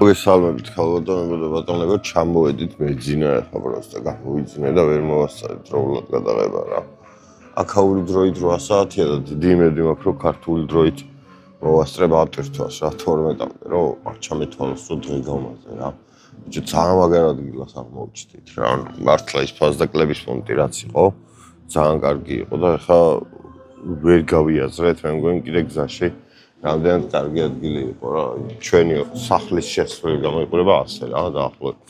მოგესალმებით ქალბატონებო და ბატონებო, ჩამოვედით მეძინა ახლა პროსტა გამოვიძინე და ვერ მოვასწრეთ დროულად გადაღება რა. აქაური დროით 8 საათია და დიდი იმედი მაქვს რომ ქართული დროით მოვასწრებ ატვირთვას რა 12-მდე რომ ჩამეთვალოს რომ დღე გავმაზე რა. ბიჭო ძალიან მაგარ ადგილას აღმოჩნდით რა. მართლა ის ფასდაკლების ფონტი რაც იყო ძალიან კარგი იყო და ახლა ვერ გავიაზრეთ მე მგონი კიდე გზაში რამდენად კარგი ადგილი იყო რა. ჩვენი სახლის შესასვლელი გამოიყურება ასე რა დაახლოებით.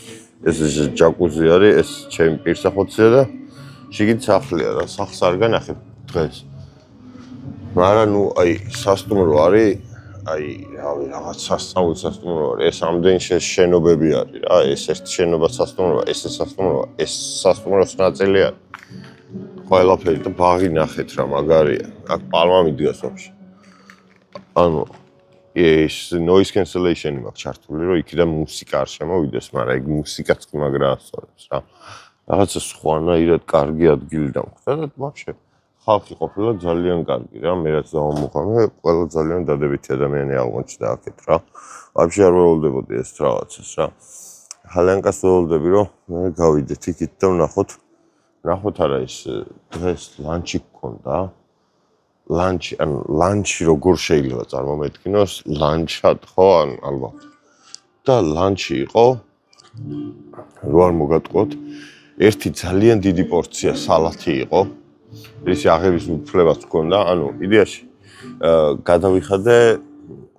ეს ჯაკუზი არის, ეს ჩემი პირსახოცია და შიგნით სახლია რა. სახლს არ განახებ დღეს. მაგრამ ნუ აი სასტუმრო არის, აი რავი რაღაც სასწაული სასტუმრო არის. ეს ამდენი შენობები არის რა. ეს ერთ შენობა სასტუმროა, ეს სასტუმროა, ეს სასტუმროს ნაწილი არის. ყველაფერი და ბაღი ნახეთ რა მაგარია. აქ პალმა მიდგას ვაფშე. ანუ ეს noise cancellation-ი მაქვს ჩართული, რომ იქიდან მუსიკა არ შემოვიდეს, მაგრამ ეგ მუსიკაც მაგრა ასწორებს რა. რაღაცა სხვანაირად კარგი ადგილი დამხვდა და ვაფშე ხალხი ყოფილა ძალიან კარგი რა. მე რაც დავამოყამე, ყველა ძალიან დადებითი ადამიანი აღმოჩნდა აქეთ რა. ვაფშე არ ველოდებოდი ეს რაღაცას რა. ხალიანკას ველოდები, რომ მე გავიდეთ იქით და ვნახოთ არა ის დღეს ლანჩი გქონდა. ლანჩი როგორ შეიძლება წარმომედგინოს ლანჩად ხო ალბათ და ლანჩი იყო რო არ მოგატყოთ ერთი ძალიან დიდი პორცია სალათი იყო ის აღების უფლებაც გქონდა ანუ იდეაში გადავიხადე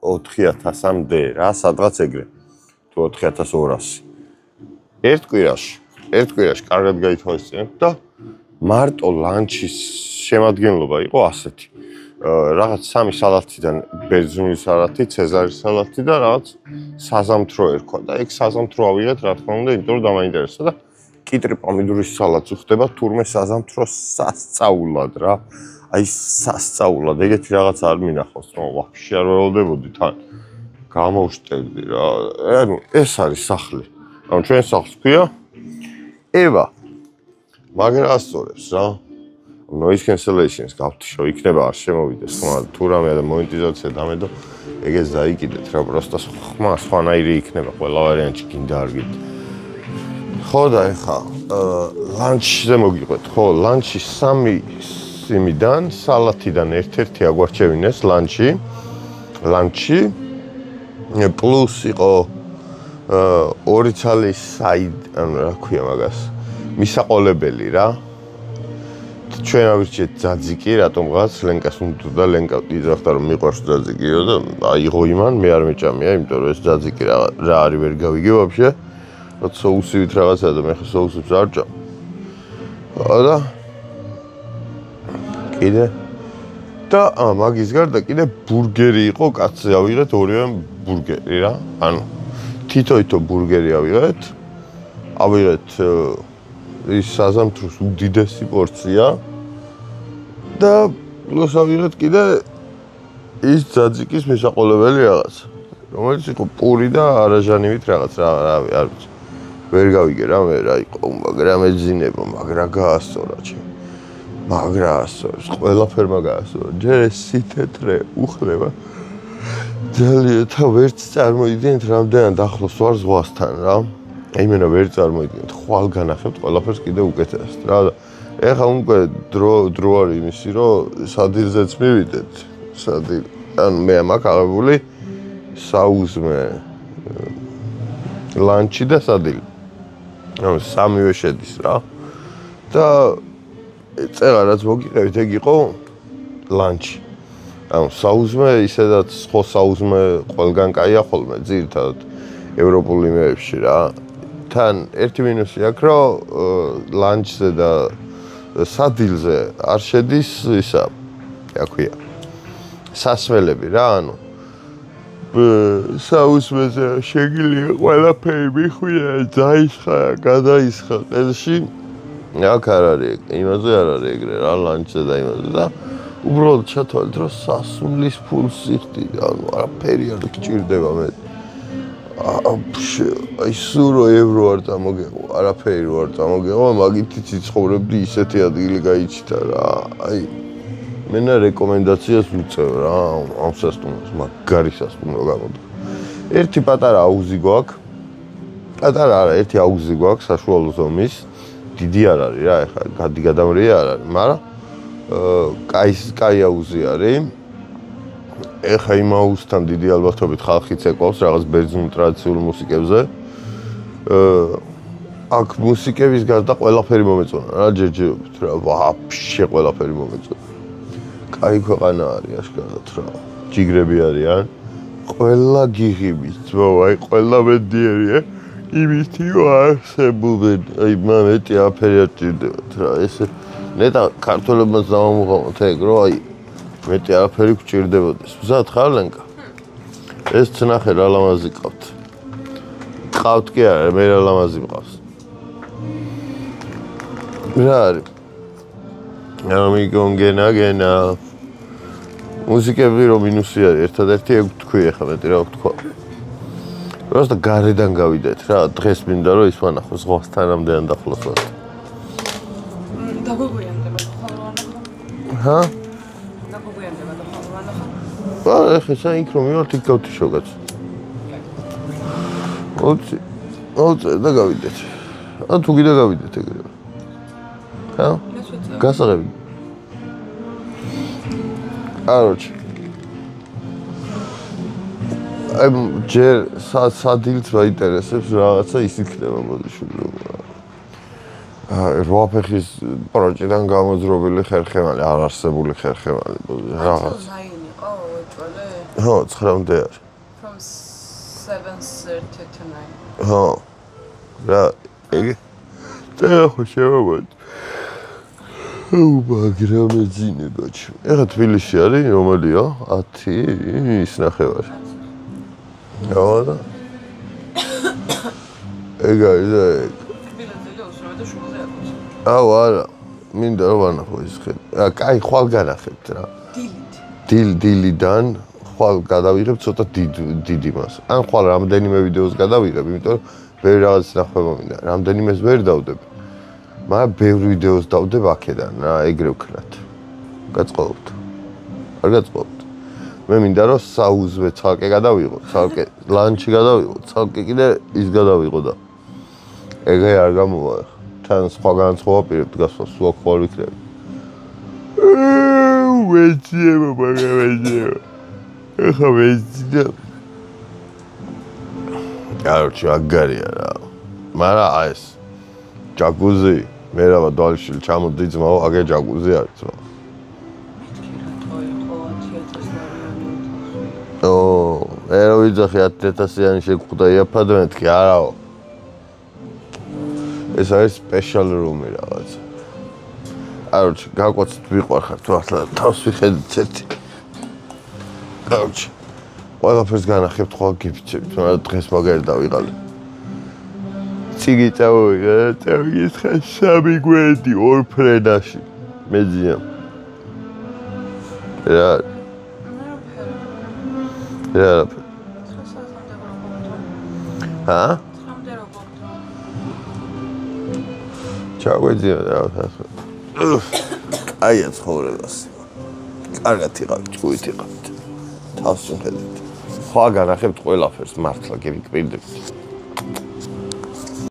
4000-მდე რა სადღაც ეგრე თუ 4200 ერთ კვირაში კარგად გაითვალისწინებ და მარტო ლანჩის შემადგენლობა იყო ასეთი რაღაც 3 სალათიდან ბერძნული სალათი, ცეზარის სალათი და რაღაც საზამთრო ერქვა და ეგ საზამთრო ავიღეთ რა თქმა უნდა, იმიტომ რომ დამაინტერესა და კიტრი პომიდორის სალათი ხდება თურმე საზამთრო სასწაულად რა. აი სასწაულად, ეგეთი რაღაც არ მინახავს, რომ ვაფშე არ ველოდებოდი თან. გამოვშტევდი რა. ანუ ეს არის სახლი. ანუ ჩვენ სახლს ქვია ევა. მაგრა ასწორებს რა. noise cancellation-ს გავთიშო, იქნება არ შემოვიდეს, მაგრამ თუ რამე და მონეტიზაცია დამედო, ეგეც დაიკიდეთ რა, პროსტა სხვანაირი იქნება, ყველა ვარიანტი გინდა არ გინდა. ხო და ეხა ლანჩზე მოგიყვეთ, ხო, ლანჩი 3 სიმიდან, სალათიდან ერთ-ერთი აგვარჩევინეს ლანჩი პლუს იყო 2 ცალის საიდ, ანუ რა ქვია მაგას, მისაყოლებელი რა. ჩვენ ავირჩიეთ ძაძიკი, რატომღაც ლენკას უნდა ლენკა იძახდა რომ მიყვარს ძაძიკიო და აიღო იმან, მე არ მეჭამია, იმიტომ რომ ეს ძაძიკი რა არის ვერ გავიგე ვაფშე. როცა სოუსივით რაღაცა და მე ხე სოუსებს არ ჭამ. და კიდე და მაგის გარდა კიდე ბურგერი იყო, კაცზე ავიღეთ ორივე ბურგერი რა. ანუ თითო ბურგერი ავიღეთ ის საზამთროს უდიდესი პორცია და პლუს ავიღეთ კიდე ის ძაძიკის მისაყოლებელი რაღაც, რომელიც იყო პური და არაჟანივით რაღაც რა არ ვიცი. ვერ გავიგე რა მე რა იყო, მაგრამ მეძინებო, მაგრამ გაასწორა ჩემ. მაგრა ასწორებს, ყველაფერმა გაასწორა. ჯერ ეს სითეთრე უხლება. ძალიან და ვერც წარმოიდგენთ რამდენად ახლოს ვარ ზღვასთან რა. იმენა ვერ წარმოიდგენთ, ხვალ განახებთ ყველაფერს კიდე უკეთესად რა და ეხლა უკვე დრო არის იმისი, რომ სადილზეც მივიდეთ. ანუ მე მაქვს აღებული საუზმე ლანჩი და სადილი. ანუ სამივე შედის რა. და წერა რაც მოგიყევით, ეგ იყო ლანჩი. ანუ საუზმე ისედაც ხო საუზმე ყველგან კაია ხოლმე ძირითადად ევროპულ იმეებში რა. თან ერთი მინუსი აქვს, რომ ლანჩზე და სადილზე არ შედის ისა, რა ქვია, სასმელები რა, ანუ საუზმეზე შეგიძლია ყველაფერი მიხვია, დაისხა, გადაისხა ყელში. აქ არ არის, იმაზე არ არის ეგრე რა, ლანჩზე და იმაზე და უბრალოდ ჩათვალეთ, რომ სასმლის ფულს იხდი, ანუ არაფერი არ გჭირდება მე. აი სურო ევრო არ წამოგეღო, არაფერი რო არ წამოგეღო, მაგითი ციცხოვრებდი ისეთი ადგილი გაიჩიტა რა. აი მენა რეკომენდაციას ვუწევ რა, ამ სასტუმროს, მაგარი სასტუმრო გამოდგა. ერთი პატარა აუზი გვაქვს. პატარა არა, ერთი აუზი გვაქვს საშუალო ზომის. დიდი არ არის რა, ეხლა გადამრია არ არის, მაგრამ კაი აუზი არის. ეხლა იმ აუზთან დიდი ალბათობით ხალხიც ეყავს რაღაც ბერძნულ ტრადიციულ მუსიკებზე. აქ მუსიკების გარდა ყველაფერი მომეწონა რა, ჯერჯერობით რა, ვაფშე ყველაფერი მომეწონა. კაი ქვეყანა არის აშკარად რა. ჯიგრები არიან. ყველა გიღიმის ძმო, აი ყველა მედიერია. იმითი არსებობენ, აი მეტი აფერი არ ჭირდებათ რა. ესე ნეტა ქართველებმაც დავამუღამოთ ეგ რომ აი მეტი არაფერი გჭირდებოდეს. მზად ხარ ლენკა? ეს ცნახე რა ლამაზი ყავთ. ყავთ კი არა, მე რა ლამაზი მყავს. რა არის? გენა. მუსიკები რომ მინუსი არის, ერთადერთი ეგ თქვი ახლა მეტი რა ვთქვა. просто გარედან გავიდეთ რა, დღეს მინდა რომ ის ვანახო ზღვასთან რამდენად ახლოს ვარ. დაგუგვიანდება ხოლმე ვანახო. ჰა? დაგუგვიანდება ხოლმე ვანახო. ეხლა სა იქ რომ მივარ იქ გავთიშოგაც. ოც და გავიდეთ. თუ კიდე გავიდეთ ეგრევე. ჰა? გასაღები. Короче. აი ჯერ სადილს მაინტერესებს რაღაცა ის იქნება მოდიშვილი. რვა ფეხის პროჭიდან გამოძრობილი ხერხემალი, არ არსებული ხერხემალი რაღაც. რაიონი იყო უეჭველი? ხო, 9-მდე არის. From 7:30 to 9. ხო. რა ეგ? და ხო შევაბად. მაგრამ ეძინება ჩ. ეხლა თბილისში არის რომელია? 10 ის ნახევარი. რა? ეგ არის და ეგ. ბილეთზე უსმენ და შუბაზე აქვს. აუ არა. მინდა რომ ვანახო ის ხე. კაი, ხვალ განახებთ რა. დილიდან ხვალ გადავიღებ ცოტა დიდი მას. ან ხვალ რამდენიმე ვიდეოს გადავიღებ, იმიტომ რომ ბევრი რაღაც ნახება მინდა. რამდენიმეს ვერ დავდებ. მაგრამ ბევრი ვიდეოს დავდებ აქედან რა, ეგრე ვქნათ. გაწყობთ. არ გაწყობთ. მე მინდა რომ საუზვე ცალკე გადავიღო, ცალკე ლანჩი გადავიღო, ცალკე კიდე ის გადავიღო და ეგრე არ გამოვა. თან სხვა განსხვავება პირებთ გასვლა, სულ ხვალ ვიქნები. ვეძიება, მაგრამ ვეძიება. ეხა ვეძია. კაროჩი აგარია რა. მაგრამ ეს ჯაკუზი მე რა დვალიშვილი ჩამოდი ძმაო, აგე ჯაკუზი არის ძმა. მე რა ვიძახი 10,000-იანი შეგხვდა იაფად მეთქი, არაო. ეს არის სპეშალ რუმი რაღაცა. კაროჩი, გაკვაცით ვიყვარხარ თუ ახლა თავს ვიხედით ერთი. კაროჩი, ყველაფერს განახებთ, ხვალ გიფიცებით, მაგრამ დღეს მაგარი დავიღალე. ციგი წავიღე, წავიგეცხა 3 გვერდი 2 ფრენაში. მეძია. რა? რა? ჰა? ჩაგვეძია რა თქმა უნდა. აია ცხოვრებას. კარგად იყავით, ჭუით იყავით. თავს უხედეთ. ხვალ განახებთ ყველაფერს, მართლა გემიკვირდებით.